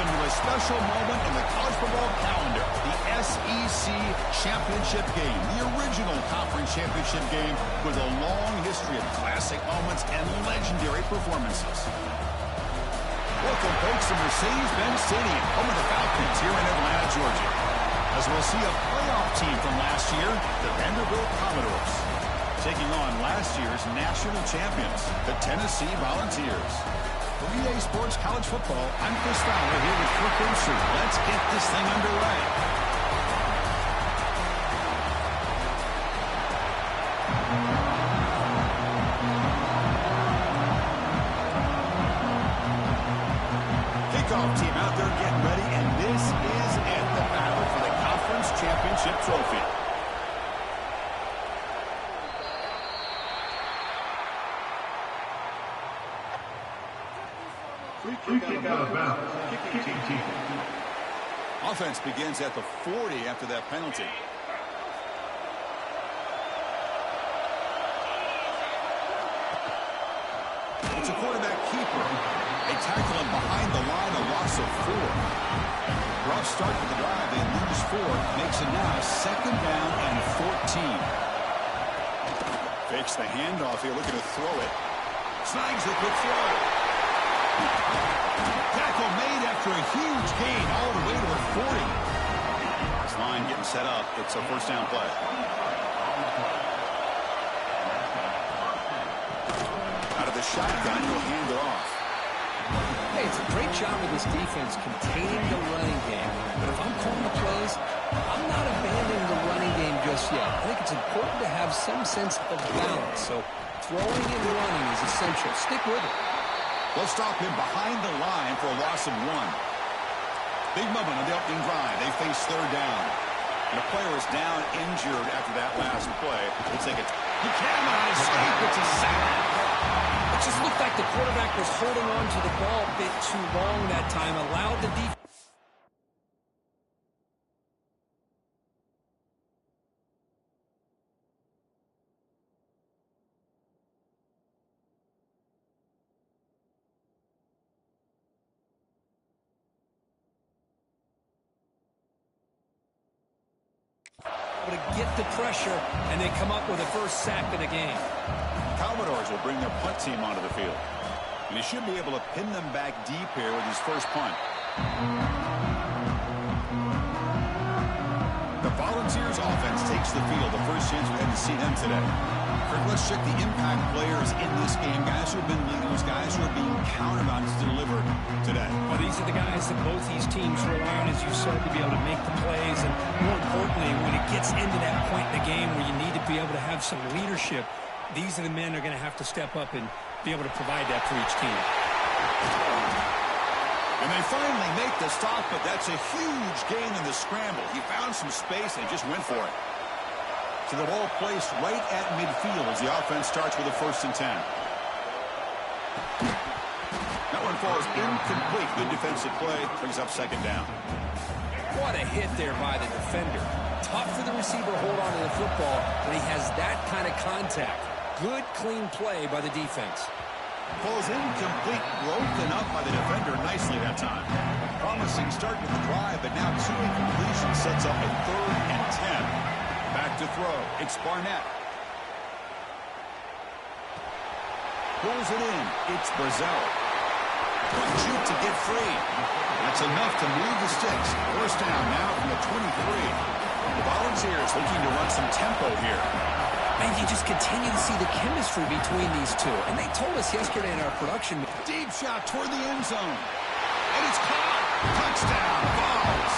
into a special moment in the college football calendar, the SEC Championship game, the original conference championship game with a long history of classic moments and legendary performances. Welcome, folks, to Mercedes-Benz Stadium, home of the Falcons here in Atlanta, Georgia, as we'll see a playoff team from last year, the Vanderbilt Commodores, taking on last year's national champions, the Tennessee Volunteers. For EA Sports College Football, I'm Chris Fowler here with Kirk Herbstreit. Let's get this thing underway. Kickoff team out there getting ready, and this is it, the battle for the conference championship trophy. Free kick out of bounds. Kicking team. Offense begins at the 40 after that penalty. It's a quarterback keeper. They tackle him behind the line, a loss of 4. Rough start to the drive. They lose 4. Makes it now 2nd down and 14. Fakes the handoff here, looking to throw it. Snags the quick throw. Tackle made after a huge gain all the way to the 40. This line getting set up. It's a first down play. Out of the shotgun, he'll hand it off. Hey, it's a great job of this defense containing the running game. But if I'm calling the plays, I'm not abandoning the running game just yet. I think it's important to have some sense of balance. So throwing and running is essential. Stick with it. They'll stop him behind the line for a loss of 1. Big moment on the opening drive. They face 3rd down. And a player is down injured after that last play. Looks like it's... He cannot escape. It's a sack. It just looked like the quarterback was holding on to the ball a bit too long that time. Allowed the defense... to get the pressure, and they come up with the first sack of the game. Commodores will bring their punt team onto the field. And he should be able to pin them back deep here with his first punt. The Volunteers offense takes the field. The first chance we had to see them today. Kirk, let's check the impact players in this game. Guys who have been leaders, guys who are being counted on to deliver today. Well, these are the guys that both these teams rely on, as you said, to be able to make the plays. And more importantly, when it gets into that point in the game where you need to be able to have some leadership, these are the men that are going to have to step up and be able to provide that for each team. And they finally make the stop, but that's a huge gain in the scramble. He found some space and just went for it. So the ball placed right at midfield as the offense starts with a 1st and 10. That one falls incomplete. Good defensive play. Brings up 2nd down. What a hit there by the defender. Tough for the receiver to hold on to the football when he has that kind of contact. Good, clean play by the defense. Falls incomplete, broken up by the defender nicely that time. Promising start with the drive, but now 2 incompletions sets up a 3rd and 10. Back to throw. It's Barnett. Pulls it in. It's Brazel. Quick shoot to get free. That's enough to move the sticks. First down now from the 23. The Volunteers looking to run some tempo here. And you just continue to see the chemistry between these two. And they told us yesterday in our production. Deep shot toward the end zone. And it's caught. Touchdown, Vols.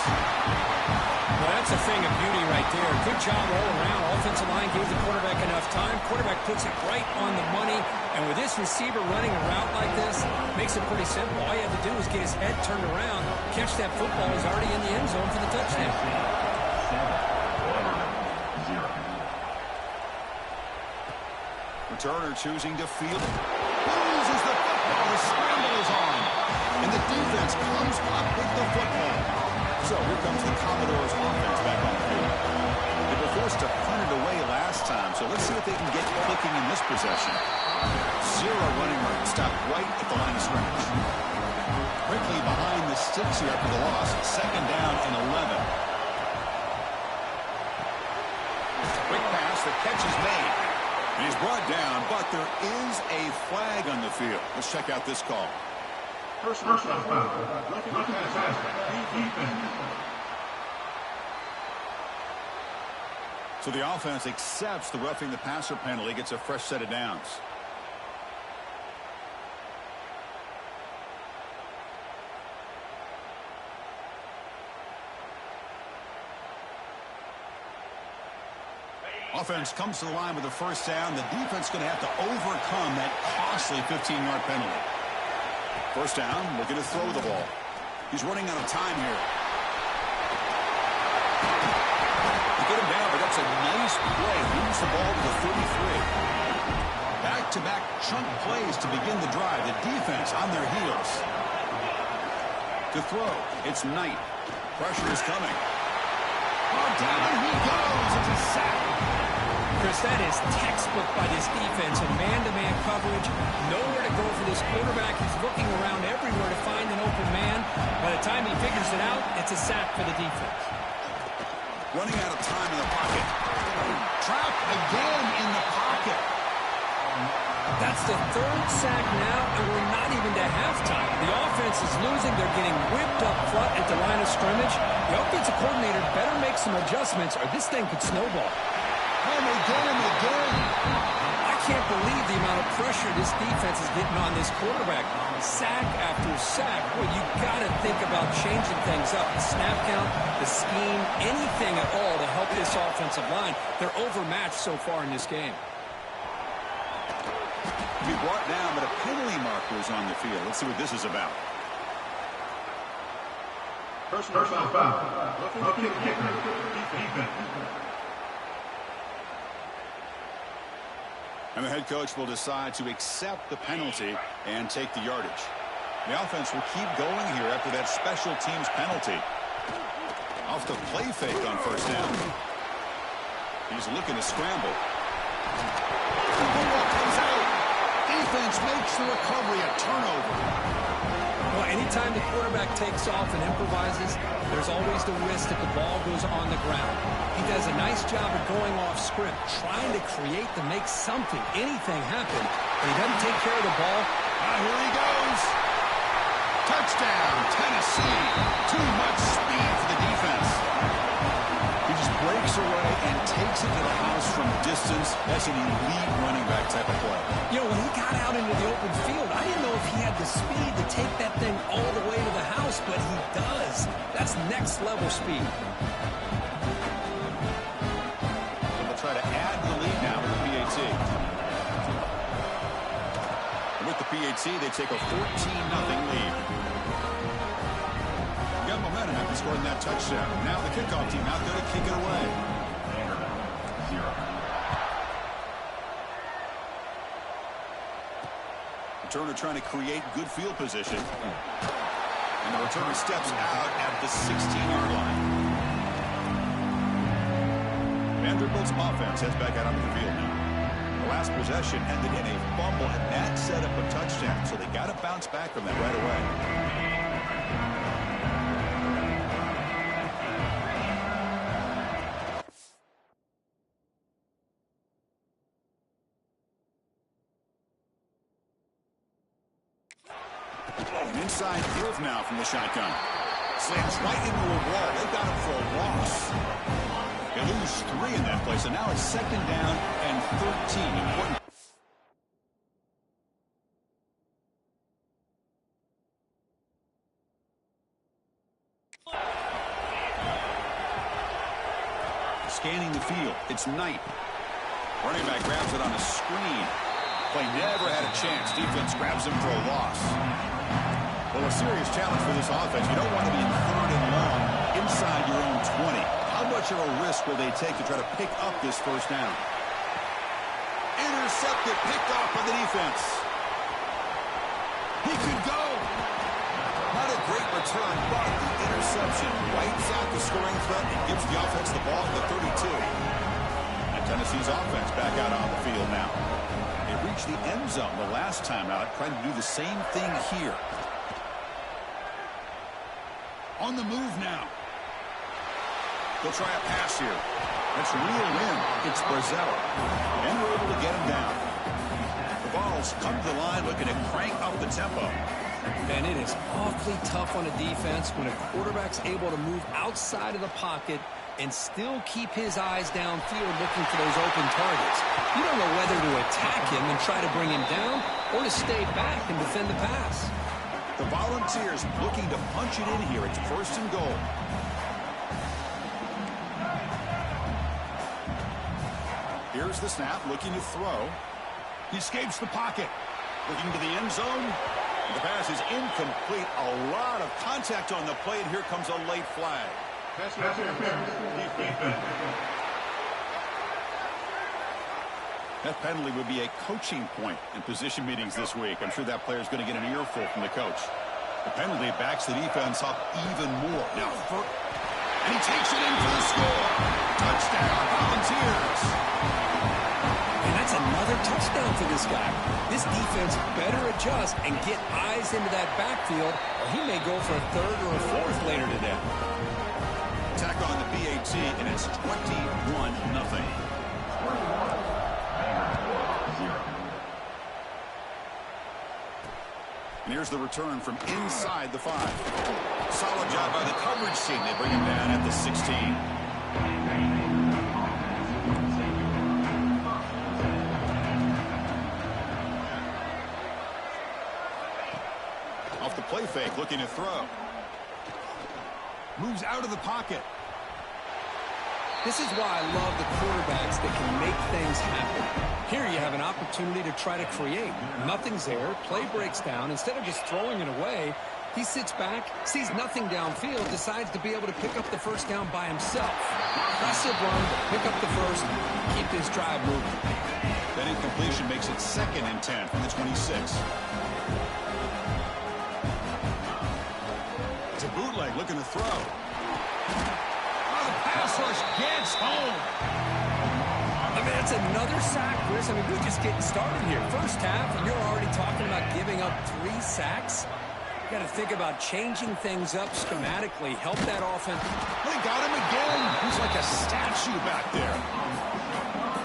Well, that's a thing of beauty right there. Good job all around. Offensive line gave the quarterback enough time. Quarterback puts it right on the money. And with this receiver running a route like this, makes it pretty simple. All you have to do is get his head turned around, catch that football. He's already in the end zone for the touchdown. Returner choosing to field it. Loses the football. The scramble is on. And the defense comes up with the football. So here comes the Commodores offense back on the field. They were forced to punt it away last time, so let's see if they can get clicking in this possession. Zero running room. Stop right at the line of scrimmage. Quickly behind the sticks here after the loss. Second down and 11. Quick pass. The catch is made. He's brought down, but there is a flag on the field. Let's check out this call. Personal foul. So the offense accepts the roughing the passer penalty, gets a fresh set of downs. Offense comes to the line with a first down. The defense going to have to overcome that costly 15-yard penalty. First down, looking to throw the ball. He's running out of time here. They get him down, but that's a nice play. Moves the ball to the 33. Back-to-back chunk plays to begin the drive. The defense on their heels. To throw, it's Knight. Pressure is coming. Oh, down he goes. It's a sack. Chris, that is textbook by this defense. A man-to-man coverage. Nowhere to go for this quarterback. He's looking around everywhere to find an open man. By the time he figures it out, it's a sack for the defense. Running out of time in the pocket. Trapped again in the pocket. That's the third sack now, and we're not even to halftime. The offense is losing. They're getting whipped up front at the line of scrimmage. The offensive coordinator better make some adjustments, or this thing could snowball. And again. I can't believe the amount of pressure this defense is getting on this quarterback. Sack after sack. Well, you got to think about changing things up. The snap count, the scheme, anything at all to help this offensive line. They're overmatched so far in this game. Be brought down, but a penalty marker is on the field. Let's see what this is about. Personal foul. Defense. And the head coach will decide to accept the penalty and take the yardage. The offense will keep going here after that special teams penalty. Off the play fake on first down. He's looking to scramble. The ball comes out. Defense makes the recovery a turnover. Well, anytime the quarterback takes off and improvises, there's always the risk that the ball goes on the ground. He does a nice job of going off script, trying to create to make something, anything happen. But he doesn't take care of the ball. Here he goes. Touchdown, Tennessee. Too much speed for the defense. He just breaks away and takes it to the house from distance. That's an elite running back type of play. You know, when he got out into the open field, I didn't know if he had the speed to take that thing all the way to the house, but he does. That's next level speed. They'll try to add the lead now with the PAT. And with the PAT, they take a 14-0 lead. Got momentum after scoring that touchdown. Now the kickoff team out there to kick it away. Returner trying to create good field position. And the returner steps out at the 16-yard line. Vanderbilt's offense heads back out onto the field now. The last possession ended in a fumble, and that set up a touchdown, so they got to bounce back from that right away. Inside field now from the shotgun. Slams right into a wall. They got him for a loss. They lose 3 in that play, so now it's second down and 13. Important. Scanning the field. It's Knight. Running back grabs it on a screen. Play never had a chance. Defense grabs him for a loss. Well, a serious challenge for this offense. You don't want to be in third and long inside your own 20. How much of a risk will they take to try to pick up this first down? Intercepted, picked off by the defense. He could go. Not a great return, but the interception wipes out the scoring threat and gives the offense the ball at the 32. And Tennessee's offense back out on the field now. They reached the end zone the last time out, trying to do the same thing here. On the move now. They'll try a pass here. That's reeled in. It's Brazil. And we're able to get him down. The Vols come to the line looking to crank up the tempo. And it is awfully tough on a defense when a quarterback's able to move outside of the pocket and still keep his eyes downfield looking for those open targets. You don't know whether to attack him and try to bring him down or to stay back and defend the pass. The Volunteers looking to punch it in here. It's 1st and goal. Here's the snap, looking to throw. He escapes the pocket. Looking to the end zone. The pass is incomplete. A lot of contact on the play, and here comes a late flag. Pass interference. Defense. That penalty would be a coaching point in position meetings this week. I'm sure that player's going to get an earful from the coach. The penalty backs the defense up even more. Now, and he takes it in for the score. Touchdown, Volunteers. And that's another touchdown for this guy. This defense better adjust and get eyes into that backfield, or he may go for a 3rd or a 4th later today. Attack on the PAT, and it's 21-0. And here's the return from inside the 5. Solid job by the coverage team. They bring him down at the 16. Off the play fake, looking to throw. Moves out of the pocket. This is why I love the quarterbacks that can make things happen. Here you have an opportunity to try to create. Nothing's there. Play breaks down. Instead of just throwing it away, he sits back, sees nothing downfield, decides to be able to pick up the first down by himself. Impressive run, pick up the first, keep this drive moving. That incompletion makes it 2nd and 10 from the 26. It's a bootleg looking to throw. Oh, the pass rush gets home. I mean, that's another sack, Chris. I mean, we're just getting started here. First half, and you're already talking about giving up 3 sacks. You got to think about changing things up schematically, help that offense. They got him again. He's like a statue back there.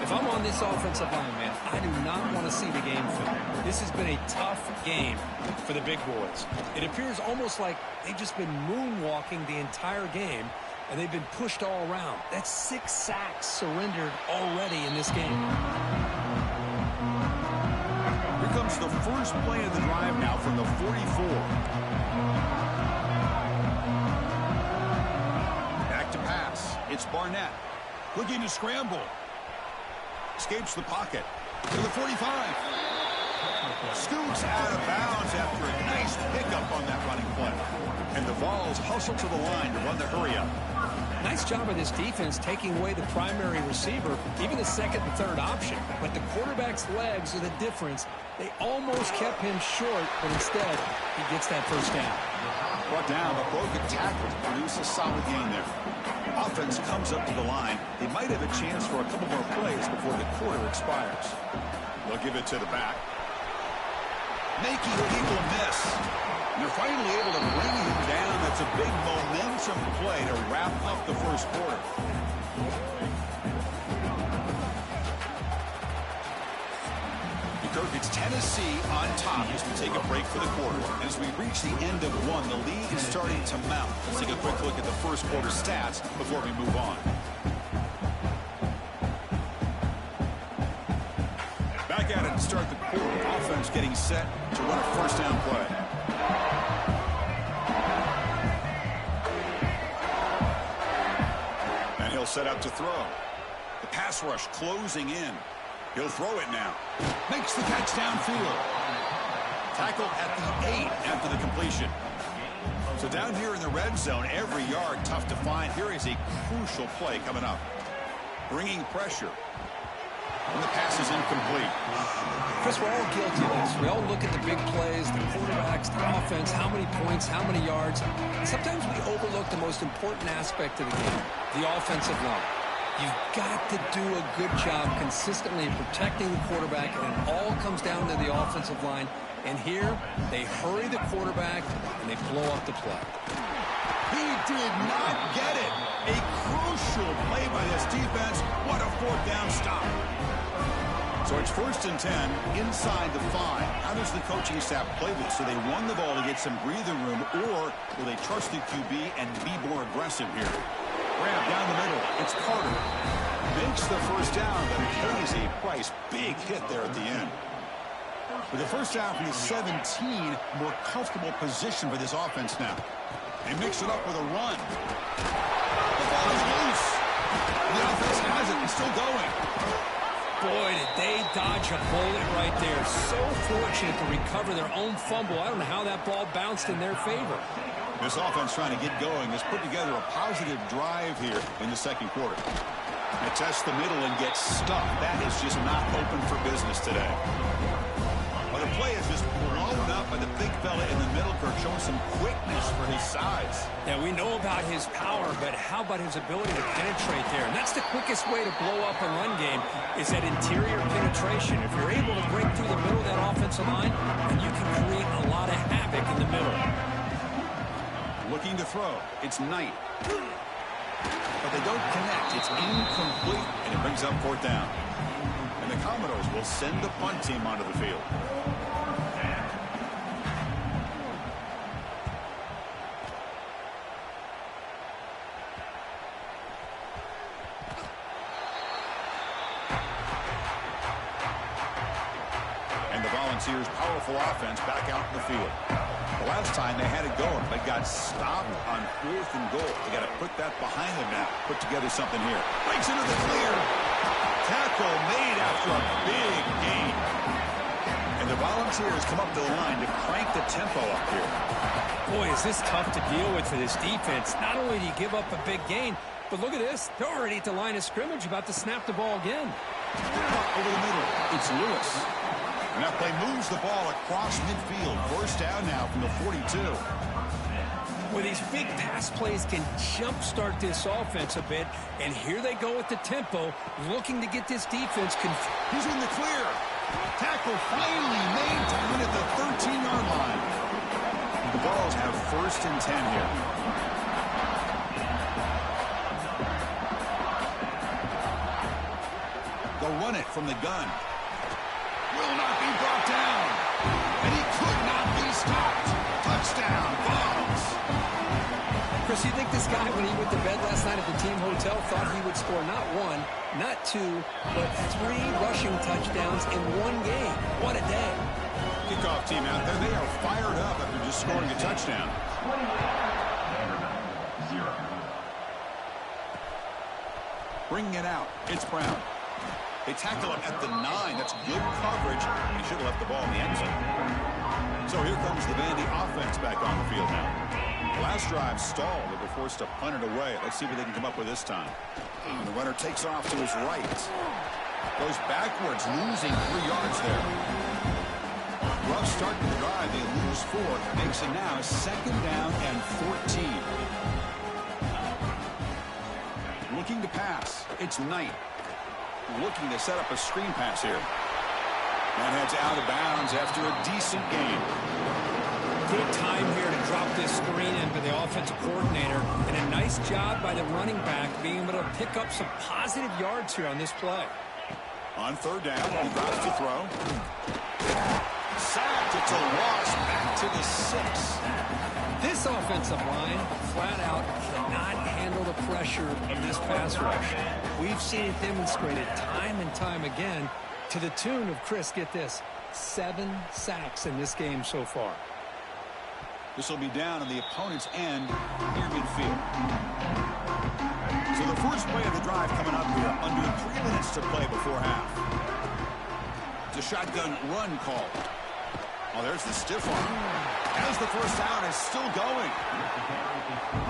If I'm on this offensive line, man, I do not want to see the game film. This has been a tough game for the big boys. It appears almost like they've just been moonwalking the entire game, and they've been pushed all around. That's 6 sacks surrendered already in this game. Here comes the first play of the drive now from the 44. Back to pass. It's Barnett. Looking to scramble. Escapes the pocket. To the 45. Scoots out of bounds after a nice pickup on that running play. And the Vols hustle to the line to run the hurry-up. Nice job of this defense taking away the primary receiver, even the 2nd and 3rd option. But the quarterback's legs are the difference. They almost kept him short, but instead, he gets that first down. Brought down, but broken tackle to produce a solid gain there. Offense comes up to the line. They might have a chance for a couple more plays before the quarter expires. They'll give it to the back. Making a legal miss. And they're finally able to bring him down. That's a big momentum play to wrap up the first quarter. Kirk, it's Tennessee on top as we take a break for the quarter. And as we reach the end of one, the lead is starting to mount. Let's take a quick look at the first quarter stats before we move on. Back at it to start the quarter. Offense getting set to run a first down play. And he'll set up to throw. The pass rush closing in. He'll throw it now. Makes the catch downfield. Tackle at the 8 after the completion. So down here in the red zone, every yard tough to find. Here is a crucial play coming up. Bringing pressure. And the pass is incomplete. Chris, we're all guilty of this. We all look at the big plays, the quarterbacks, the offense, how many points, how many yards. And sometimes we overlook the most important aspect of the game, the offensive line. You've got to do a good job consistently protecting the quarterback, and it all comes down to the offensive line. And here, they hurry the quarterback, and they blow up the play. He did not get it. A crucial play by this defense. What a fourth down stop. So it's 1st and 10 inside the 5. How does the coaching staff play this? Do they run the ball to get some breathing room, or will they trust the QB and be more aggressive here? Grab down the middle. It's Carter. Makes the first down, but pays a price. Big hit there at the end. With the first down from the 17, more comfortable position for this offense now. They mix it up with a run. The ball is loose. The offense has it. It's still going. Boy, did they dodge a bullet right there. So fortunate to recover their own fumble. I don't know how that ball bounced in their favor. This offense trying to get going has put together a positive drive here in the second quarter. They test the middle and get stuck. That is just not open for business today. Well, the play is just blown up by the big fella in the middle. Kirk showing some quickness for his size. Yeah, we know about his power, but how about his ability to penetrate there? And that's the quickest way to blow up a run game is that interior penetration. If you're able to break through the middle of that offensive line, then you can create a lot of havoc in the middle. Looking to throw. It's Knight. But they don't connect. It's incomplete, and it brings up 4th down. And the Commodores will send the punt team onto the field. And the Volunteers' powerful offense back out in the field. The last time they had it going, they got stopped on 4th and goal. They got to put that behind them now. Put together something here. Breaks into the clear. Tackle made after a big gain. And the Volunteers come up to the line to crank the tempo up here. Boy, is this tough to deal with for this defense. Not only do you give up a big gain, but look at this. They're already at the line of scrimmage about to snap the ball again. Over the middle. It's Lewis. And that play moves the ball across midfield. 1st down now from the 42. Well, these big pass plays can jumpstart this offense a bit. And here they go with the tempo, looking to get this defense confused. He's in the clear. Tackle finally made down at the 13-yard line. The Balls have 1st and 10 here. They'll run it from the gun. Will not be brought down. And he could not be stopped. Touchdown, Balls. Chris, you think this guy, when he went to bed last night at the team hotel, thought he would score not 1, not 2, but 3 rushing touchdowns in one game? What a day. Kickoff team out there. They are fired up after just scoring a touchdown. Bringing it out. It's Brown. They tackle him at the 9. That's good coverage. He should have left the ball in the end zone. So here comes the Vandy offense back on the field now. Last drive stalled. They were forced to punt it away. Let's see what they can come up with this time. And the runner takes off to his right. Goes backwards, losing 3 yards there. Rough start to the drive. They lose 4. Makes it now 2nd down and 14. Looking to pass. It's Knight. Looking to set up a screen pass here. And heads out of bounds after a decent gain. Good time here to drop this screen in for the offensive coordinator. And a nice job by the running back being able to pick up some positive yards here on this play. On 3rd down, he drops to throw. Sacked. It's a loss back to the 6. This offensive line, flat out, cannot handle the pressure of this pass rush. We've seen it demonstrated time and time again to the tune of, Chris, get this, 7 sacks in this game so far. This will be down on the opponent's end near midfield. So the first play of the drive coming up here, under 3 minutes to play before half. It's a shotgun run call. Oh, there's the stiff arm. As the first down is still going.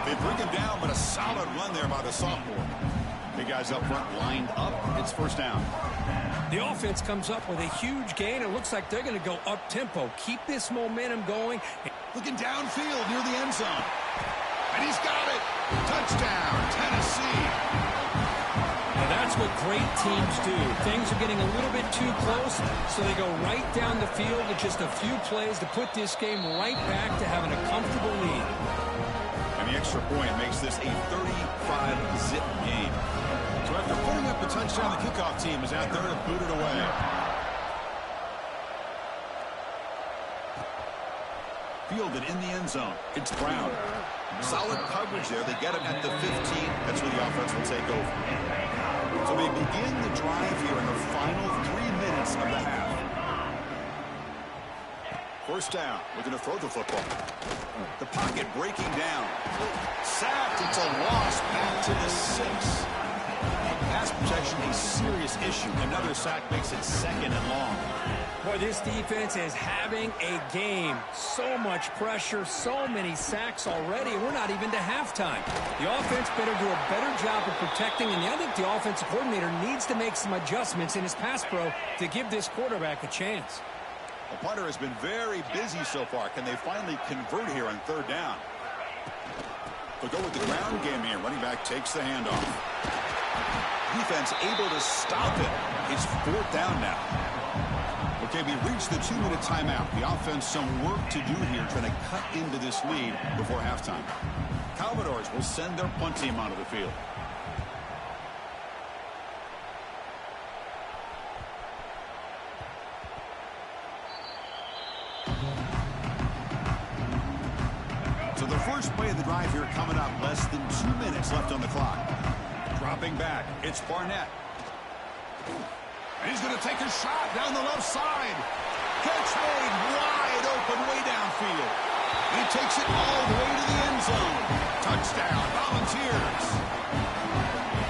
They bring him down, but a solid run there by the sophomore. Big guys up front lined up. It's 1st down. The offense comes up with a huge gain. It looks like they're going to go up-tempo. Keep this momentum going. Looking downfield near the end zone. And he's got it. Touchdown, Tennessee. Now that's what great teams do. Things are getting a little bit too close, so they go right down the field with just a few plays to put this game right back to having a comfortable lead. And the extra point makes this a 35-zip game. So after putting up the touchdown, the kickoff team is out there to boot it away. Fielded in the end zone. It's Brown. Solid coverage there. They get him at the 15. That's where the offense will take over. So they begin the drive here in the final 3 minutes of the half. First down. Looking to throw the football. The pocket breaking down. Sacked. It's a loss back to the 6. Pass protection a serious issue. Another sack makes it 2nd and long. Boy, this defense is having a game. So much pressure, so many sacks already, and we're not even to halftime. The offense better do a better job of protecting, and I think the offensive coordinator needs to make some adjustments in his pass pro to give this quarterback a chance. The punter has been very busy so far. Can they finally convert here on 3rd down? They'll go with the ground game here. Running back takes the handoff. Defense able to stop it. It's 4th down now. Okay, we reached the 2-minute timeout. The offense some work to do here trying to cut into this lead before halftime. Commodores will send their punt team onto the field. So the first play of the drive here coming up. Less than 2 minutes left on the clock. Dropping back, it's Barnett. And he's going to take a shot down the left side. Catch made wide open way downfield. He takes it all the way to the end zone. Touchdown, Volunteers.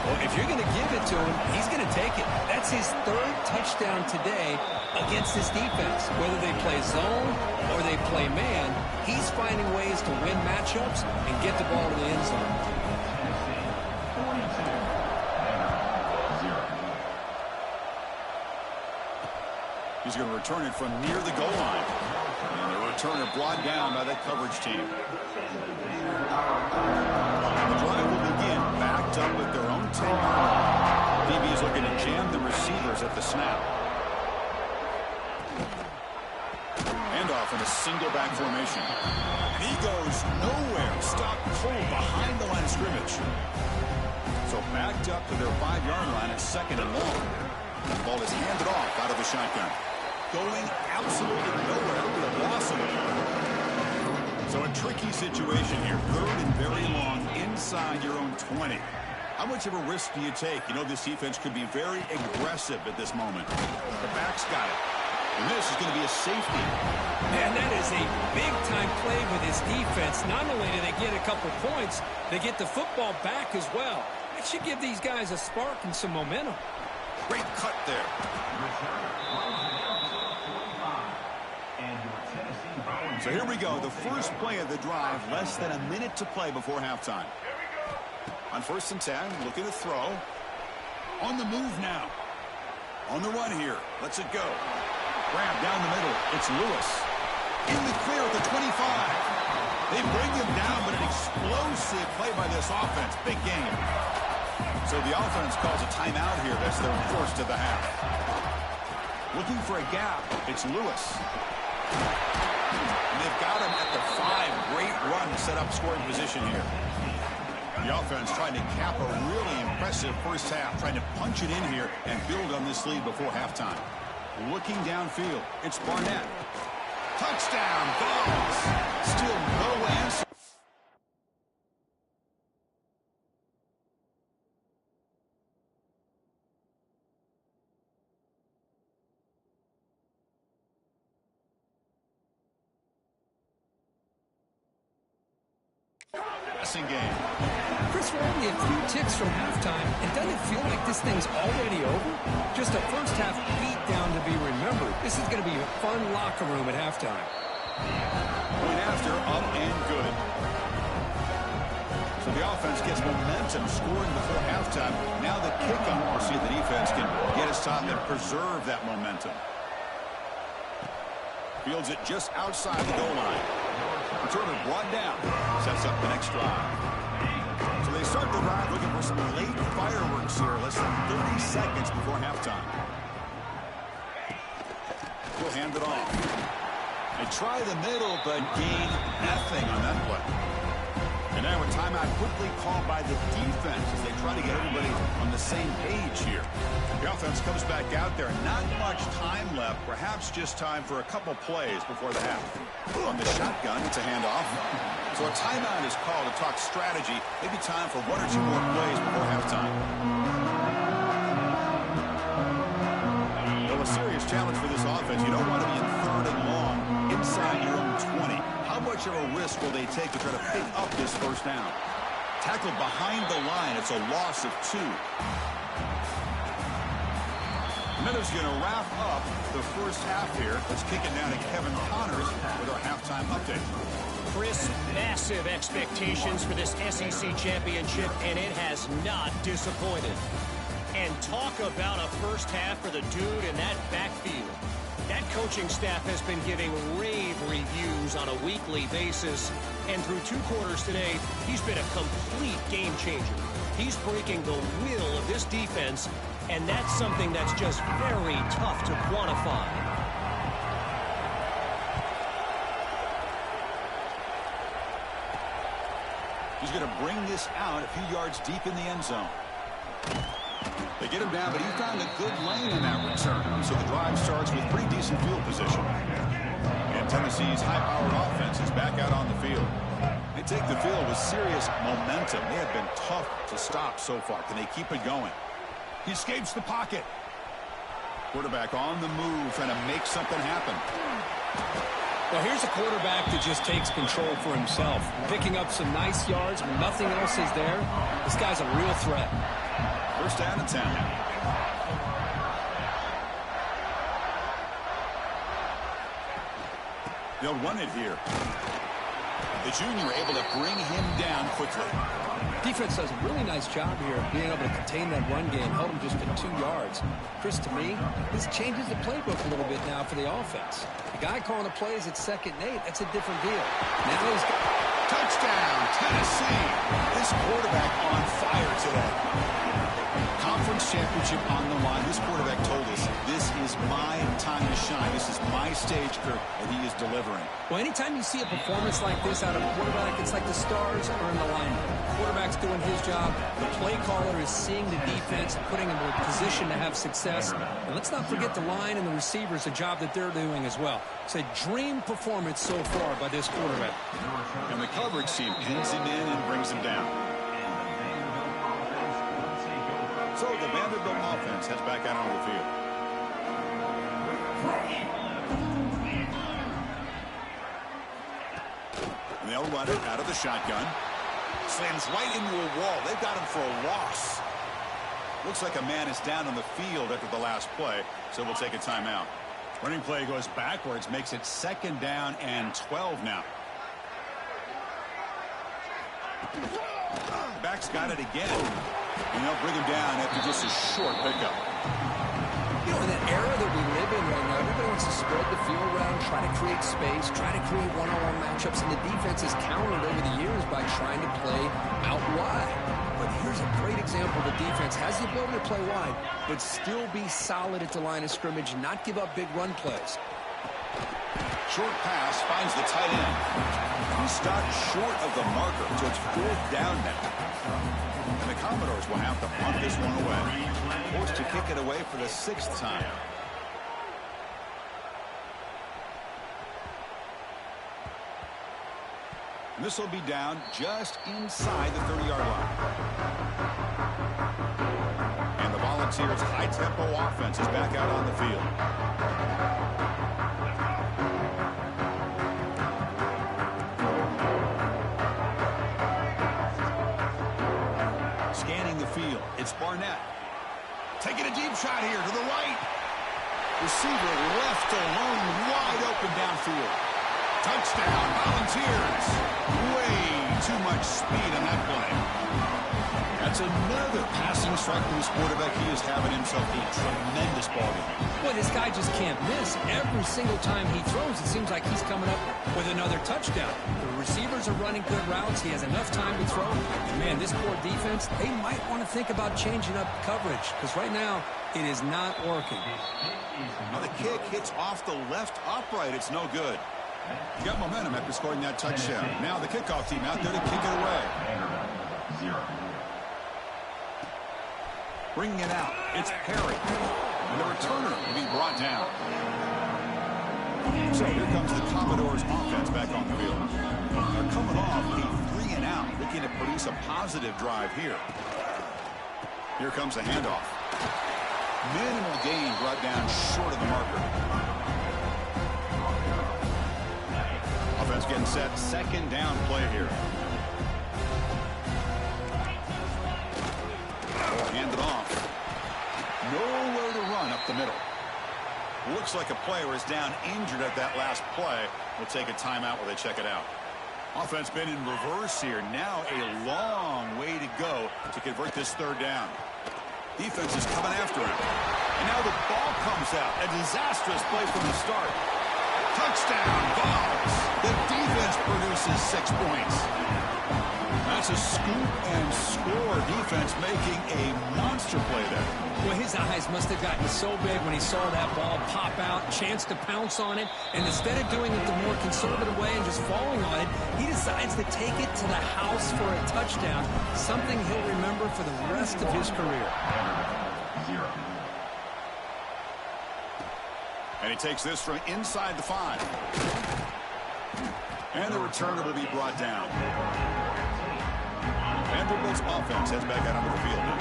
Well, if you're going to give it to him, he's going to take it. That's his 3rd touchdown today against this defense. Whether they play zone or they play man, he's finding ways to win matchups and get the ball to the end zone. He's going to return it from near the goal line. And the returner brought down by that coverage team. The drive will begin backed up with their own 10-yard line. DB is looking to jam the receivers at the snap. Handoff in a single back formation. And he goes nowhere. Stopped cold behind the line of scrimmage. So backed up to their 5-yard line at 2nd and long. The ball is handed off out of the shotgun. Going absolutely nowhere with a loss of it. So a tricky situation here. 3rd and very long inside your own 20. How much of a risk do you take? You know this defense could be very aggressive at this moment. The back's got it. And this is going to be a safety. Man, that is a big-time play with his defense. Not only do they get a couple points, they get the football back as well. It should give these guys a spark and some momentum. Great cut there. So here we go, the first play of the drive, less than a minute to play before halftime. On 1st and 10, looking to throw. On the move now. On the run here, lets it go. Grab down the middle, it's Lewis. In the clear at the 25. They bring him down, but an explosive play by this offense. Big game. So the offense calls a timeout here. That's their first of the half. Looking for a gap, it's Lewis. And they've got him at the 5. Great run to set up scoring position here. The offense trying to cap a really impressive first half, trying to punch it in here and build on this lead before halftime. Looking downfield, it's Barnett. Touchdown, Vols. Still no answer. Passing game. Chris, we're only a few ticks from halftime, and doesn't it feel like this thing's already over? Just a first half beatdown to be remembered. This is going to be a fun locker room at halftime. Point after, up and good. So the offense gets momentum scoring before halftime. Now the kickoff. We'll see if the defense can get us top and preserve that momentum. Fields it just outside the goal line. Returner brought down. Sets up the next drive. So they start the drive looking for some late fireworks here. Less than 30 seconds before halftime. He'll hand it off. They try the middle, but gain nothing on that play. And now a timeout quickly called by the defense as they try to get everybody on the same page here. The offense comes back out there. Not much time left. Perhaps just time for a couple plays before the half. On the shotgun, it's a handoff. So a timeout is called to talk strategy. Maybe time for one or two more plays before halftime. Well, a serious challenge for this offense. You don't want to be in 3rd and long inside your own 20. How much of a risk will they take to try to pick up this first down? Tackled behind the line. It's a loss of 2. Miller's going to wrap up the first half here. Let's kick it down to Kevin Connors with our halftime update. Chris, massive expectations for this SEC championship, and it has not disappointed. And talk about a first half for the dude in that backfield. That coaching staff has been giving rave reviews on a weekly basis. And through 2 quarters today, he's been a complete game changer. He's breaking the will of this defense, and that's something that's just very tough to quantify. He's going to bring this out a few yards deep in the end zone. They get him down, but he found a good lane in that return. So the drive starts with pretty decent field position. And Tennessee's high-powered offense is back out on the field. They take the field with serious momentum. They have been tough to stop so far. Can they keep it going? He escapes the pocket. Quarterback on the move, trying to make something happen. Well, here's a quarterback that just takes control for himself. Picking up some nice yards when nothing else is there. This guy's a real threat. First down and 10. They'll run it here. The junior able to bring him down quickly. Defense does a really nice job here of being able to contain that run game, held him just at 2 yards. Chris, to me, this changes the playbook a little bit now for the offense. The guy calling the plays at 2nd and 8, that's a different deal. Now he's got... Touchdown, Tennessee. This quarterback on fire today. Conference championship on the line. This quarterback told us, this is my time to shine. This is my stage, Kirk, and he is delivering. Well, anytime you see a performance like this out of a quarterback, it's like the stars are in alignment. The quarterback's doing his job. The play caller is seeing the defense and putting him in a position to have success. And let's not forget the line and the receivers, the job that they're doing as well. It's a dream performance so far by this quarterback. And the coverage team pins him in and brings him down. So the Vanderbilt offense heads back out onto the field. And they'll run it out of the shotgun. Slams right into a wall. They've got him for a loss. Looks like a man is down on the field after the last play, so we'll take a timeout. Running play goes backwards, makes it 2nd down and 12 now. Back's got it again. And they'll bring him down after just a short pickup. You know, in that era that we live in right now, everybody wants to spread the field around, try to create space, try to create one-on-one matchups, and the defense has countered over the years by trying to play out wide. But here's a great example. The defense has the ability to play wide, but still be solid at the line of scrimmage and not give up big run plays. Short pass finds the tight end. He stopped short of the marker, so it's 4th down now. And the Commodores will have to punt this one away. Forced to kick it away for the 6th time. And this will be down just inside the 30-yard line. And the Volunteers' high-tempo offense is back out on the field. Scanning the field. It's Barnett. Taking a deep shot here to the right. Receiver left alone, wide open downfield. Touchdown, Volunteers. Way too much speed on that play. That's another passing strike from this quarterback. He is having himself a tremendous ball game. Well, this guy just can't miss. Every single time he throws, it seems like he's coming up with another touchdown. The receivers are running good routes. He has enough time to throw. And, man, this poor defense, they might want to think about changing up coverage because right now it is not working. Now the kick hits off the left upright. It's no good. He got momentum after scoring that touchdown. Now the kickoff team out there to kick it away. Bringing it out, it's Perry. And the returner will be brought down. So here comes the Commodores offense back on the field. They're coming off a 3-and-out, looking to produce a positive drive here. Here comes the handoff. Minimal gain brought down short of the marker. Offense getting set, second down play here. Hand it off. Nowhere to run up the middle. Looks like a player is down injured at that last play. We'll take a timeout while they check it out. Offense been in reverse here. Now a long way to go to convert this third down. Defense is coming after him. And now the ball comes out. A disastrous play from the start. Touchdown, Vols. The defense produces 6 points. That's a scoop and score. Defense making a monster play there. Well, his eyes must have gotten so big when he saw that ball pop out, chance to pounce on it, and instead of doing it the more conservative way and just falling on it, he decides to take it to the house for a touchdown, something he'll remember for the rest of his career. And he takes this from inside the 5. And the returner will be brought down. Vanderbilt's offense heads back out onto the field now.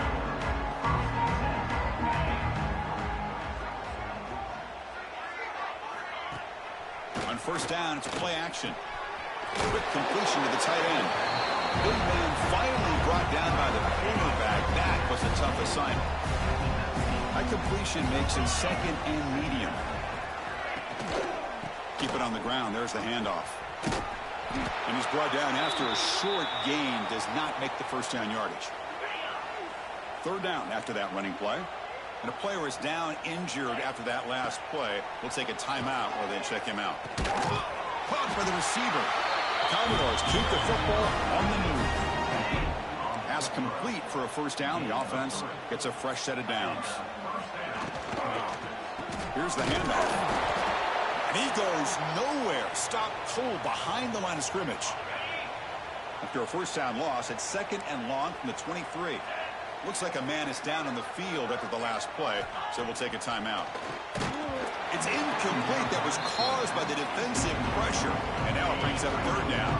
On first down, it's play action. Quick completion to the tight end. Big man finally brought down by the cornerback. That was a tough assignment. That completion makes it second and medium. Keep it on the ground. There's the handoff. And he's brought down after a short gain. Does not make the first down yardage. Third down after that running play. And a player is down injured after that last play. We'll take a timeout while they check him out. Caught by the receiver. Commodores keep the football on the move. Pass complete for a first down. The offense gets a fresh set of downs. Here's the handoff. And he goes nowhere. Stop cold behind the line of scrimmage. After a first down loss, it's second and long from the 23. Looks like a man is down on the field after the last play, so we'll take a timeout. It's incomplete. That was caused by the defensive pressure, and now it brings up a third down.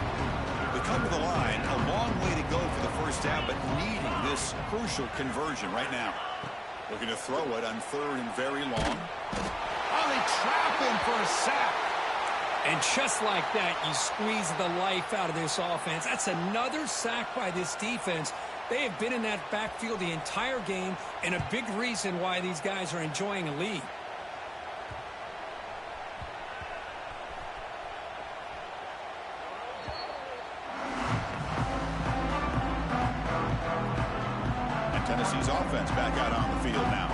They come to the line, a long way to go for the first down, but needing this crucial conversion right now. Looking to throw it on third and very long. Oh, they trap him for a sack. And just like that, you squeeze the life out of this offense. That's another sack by this defense. They have been in that backfield the entire game, and a big reason why these guys are enjoying a lead. And Tennessee's offense back out on the field now.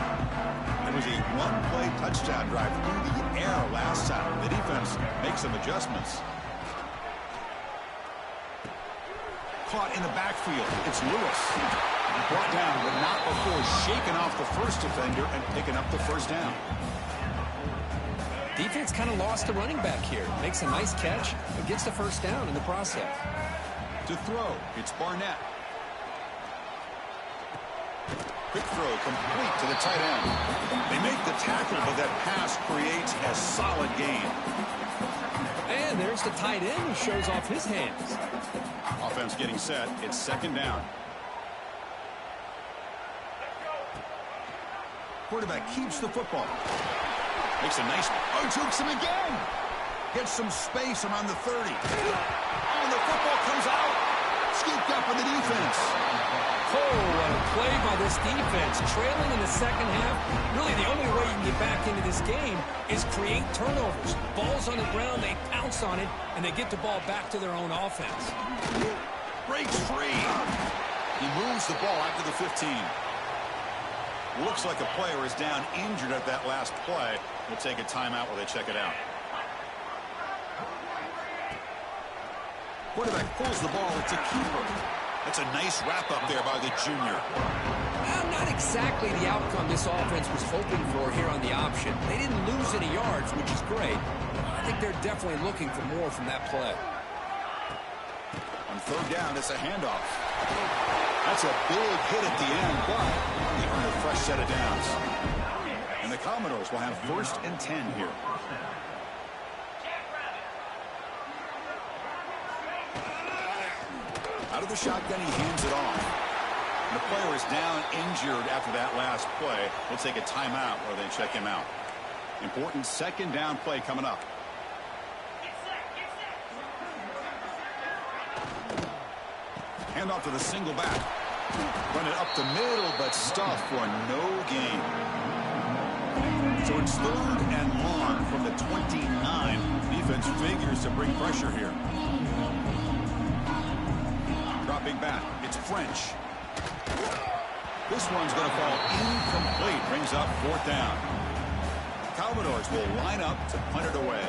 It was a one-play touchdown drive through the air last time. The defense makes some adjustments. Caught in the backfield. It's Lewis. Brought down, but not before shaking off the first defender and picking up the first down. Defense kind of lost the running back here. Makes a nice catch, but gets the first down in the process. To throw, it's Barnett. Quick throw complete to the tight end. They make the tackle, but that pass creates a solid gain. And there's the tight end who shows off his hands. Offense getting set. It's second down. Quarterback keeps the football. Makes a nice... Oh, jukes him again. Gets some space around the 30. And the football comes out. Scooped up by the defense. Oh, what a play by this defense. Trailing in the second half. Really, the only way you can get back into this game is create turnovers. Ball's on the ground, they pounce on it, and they get the ball back to their own offense. Breaks free. He moves the ball after the 15. Looks like a player is down injured at that last play. We'll take a timeout while they check it out. Quarterback pulls the ball. It's a keeper. That's a nice wrap-up there by the junior. Well, not exactly the outcome this offense was hoping for here on the option. They didn't lose any yards, which is great. They think they're definitely looking for more from that play. On third down, it's a handoff. That's a big hit at the end, but they earn a fresh set of downs. And the Commodores will have 1st and 10 here. Out of the shotgun, he hands it off. The player is down injured after that last play. We'll take a timeout or they check him out. Important 2nd down play coming up. Hand off to the single back. Run it up the middle, but stuffed for no gain. So it's 3rd and long from the 29. Defense figures to bring pressure here. Dropping back. It's French. This one's going to fall incomplete. Brings up 4th down. Commodores will line up to punt it away.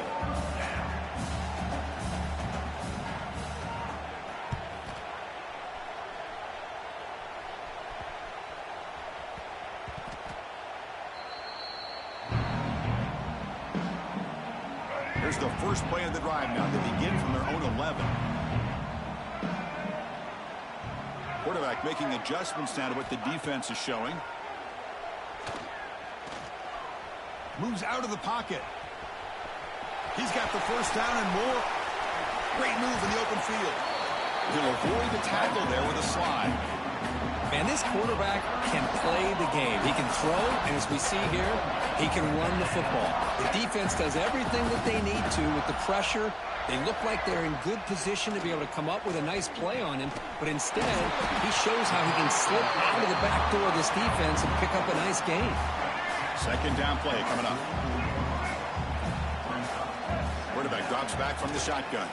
Here's the first play of the drive now. They begin from their own 11. Quarterback making adjustments now to what the defense is showing. Moves out of the pocket. He's got the first down and more. Great move in the open field. He'll avoid the tackle there with a slide. Man, this quarterback can play the game. He can throw, and as we see here, he can run the football. The defense does everything that they need to with the pressure. They look like they're in good position to be able to come up with a nice play on him, but instead, he shows how he can slip out of the back door of this defense and pick up a nice gain. 2nd down play coming up. Quarterback drops back from the shotgun.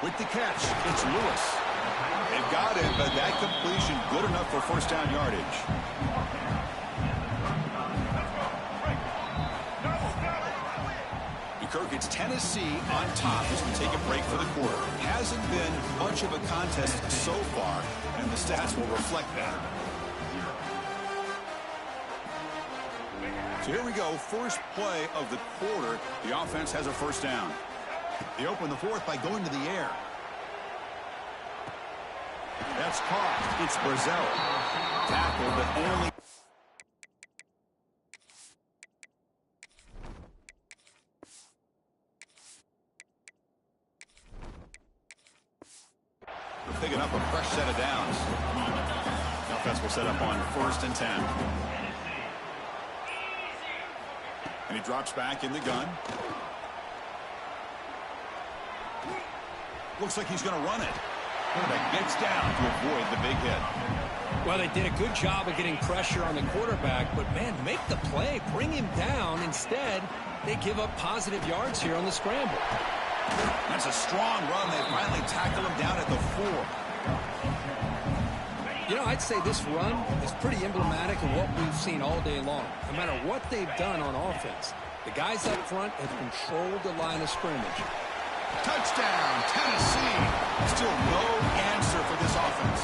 With the catch, it's Lewis. They've got it, but that completion good enough for 1st down yardage. Kirk, it's Tennessee on top as we take a break for the quarter. Hasn't been much of a contest so far, and the stats will reflect that. So here we go, first play of the quarter. The offense has a 1st down. They open the 4th by going to the air. That's caught. It's Brazil. Tackled, but only... picking up a fresh set of downs. The offense will set up on 1st and 10. And he drops back in the gun. Looks like he's going to run it. Quarterback gets down to avoid the big hit. Well, they did a good job of getting pressure on the quarterback, but, man, make the play. Bring him down. Instead, they give up positive yards here on the scramble. That's a strong run. They finally tackle him down at the 4. You know, I'd say this run is pretty emblematic of what we've seen all day long. No matter what they've done on offense, the guys up front have controlled the line of scrimmage. Touchdown, Tennessee. Still no answer for this offense.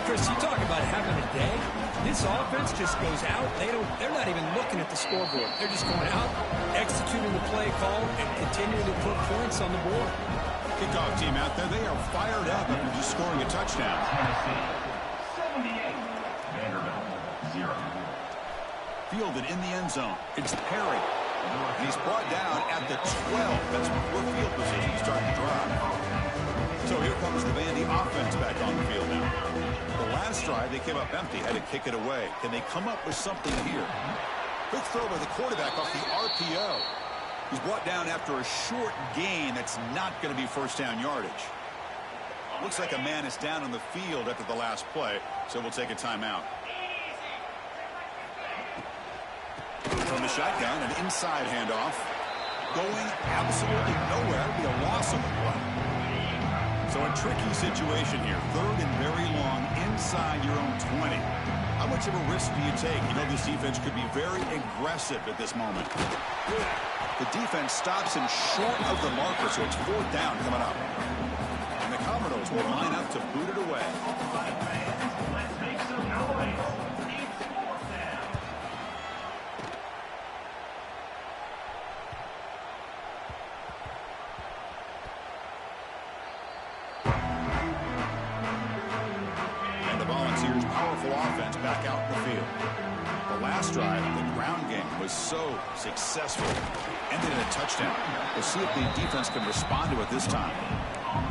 Chris, you talk about having a day. This offense just goes out. They're not even looking at the scoreboard. They're just going out, executing the play call, and continuing to put points on the board. Kickoff team out there, they are fired up after just scoring a touchdown. 78. Vanderbilt, 0. Fielded in the end zone. It's Perry. And he's brought down at the 12. That's poor field position to start the drive. So here comes the Vandy offense back on the field now. The last drive, they came up empty, had to kick it away. Can they come up with something here? Quick throw by the quarterback off the RPO. He's brought down after a short gain that's not going to be 1st down yardage. Looks like a man is down on the field after the last play, so we'll take a timeout. From the shotgun, an inside handoff. Going absolutely nowhere. That'll be a loss of a play. So a tricky situation here. 3rd and very long inside your own 20. How much of a risk do you take? You know this defense could be very aggressive at this moment. The defense stops him short of the marker, so it's 4th down coming up. And the Commodores will line up to boot it away. Let's make some noise. It's 4th down. powerful offense back out in the field. The last drive, the ground game was so successful. Ended in a touchdown. We'll see if the defense can respond to it this time.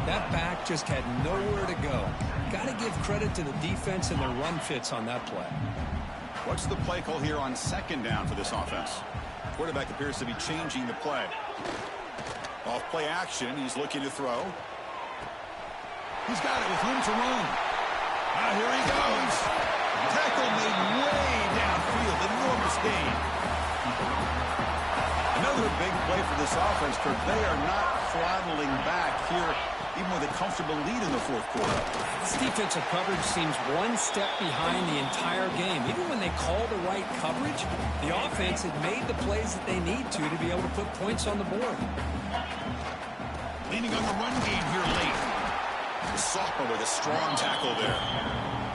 That back just had nowhere to go. Got to give credit to the defense and their run fits on that play. What's the play call here on second down for this offense? Quarterback appears to be changing the play. Off play action, he's looking to throw. He's got it with room to run. Now here he goes. Tackle made way downfield. Enormous gain. Another big play for this offense, Kirk. They are not throttling back here, even with a comfortable lead in the fourth quarter. This defensive coverage seems one step behind the entire game. Even when they call the right coverage, the offense had made the plays that they need to be able to put points on the board. Leaning on the run game here late. The sophomore with a strong tackle there.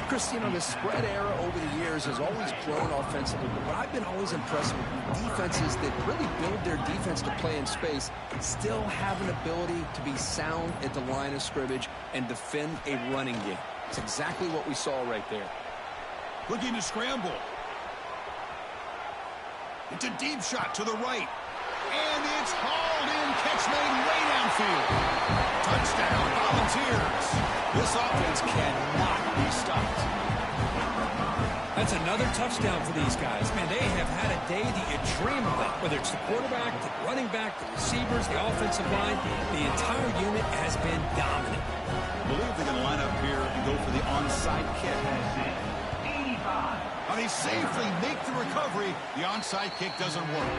Chris, you know, the spread era over the years has always grown offensively, but what I've been always impressed with defenses that really build their defense to play in space still have an ability to be sound at the line of scrimmage and defend a running game. It's exactly what we saw right there. Looking to scramble. It's a deep shot to the right. And it's hauled in. Catch made way downfield. Touchdown, Volunteers. This offense cannot be stopped. That's another touchdown for these guys. Man, they have had a day that you dream about. Whether it's the quarterback, the running back, the receivers, the offensive line, the entire unit has been dominant. I believe they're going to line up here and go for the onside kick. Now they safely make the recovery. The onside kick doesn't work.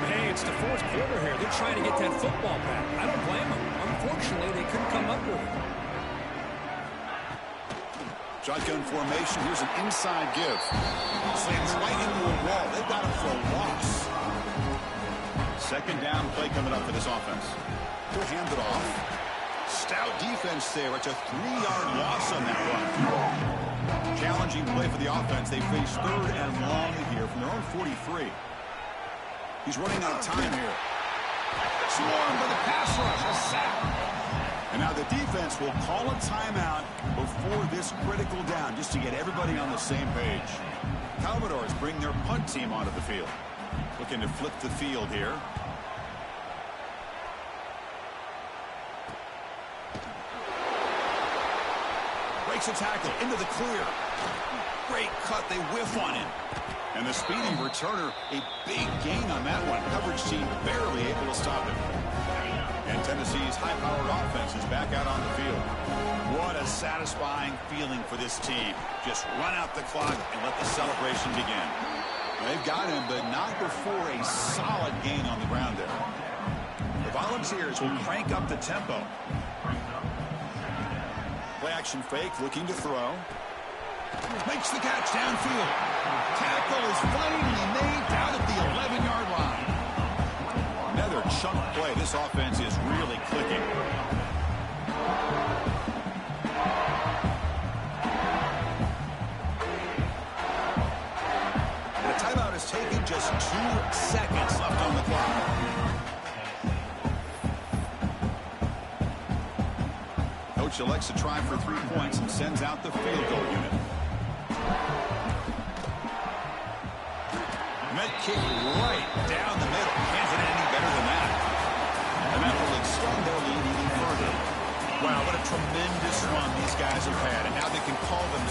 Hey, it's the fourth quarter here. They're trying to get that football back. I don't blame them. Unfortunately, they couldn't come up with it. Shotgun formation. Here's an inside give. Slams right into a wall. They've got him for a loss. Second down play coming up for this offense. They'll hand it off. Stout defense there. It's a 3-yard loss on that run. Challenging play for the offense. They face third and long here from their own 43. He's running out of time here. Swarmed by the pass rush. A sack. And now the defense will call a timeout before this critical down just to get everybody on the same page. Commodores bring their punt team onto the field. Looking to flip the field here. Breaks a tackle into the clear. Great cut. They whiff on it. And the speedy returner, a big gain on that one. Coverage team barely able to stop it. And Tennessee's high-powered offense is back out on the field. What a satisfying feeling for this team. Just run out the clock and let the celebration begin. They've got him, but not before a solid gain on the ground there. The Volunteers will crank up the tempo. Play action fake, looking to throw. Makes the catch downfield. Tackle is finally made down at the 11-yard line. Another chunk play. This offense is really clicking. The timeout is taken. Just 2 seconds left on the clock. Coach elects to try for 3 points and sends out the field goal unit. Met kick right down the middle. Can't hit it any better than that. And that will extend their lead even further. Wow, what a tremendous run these guys have had. And now they can call them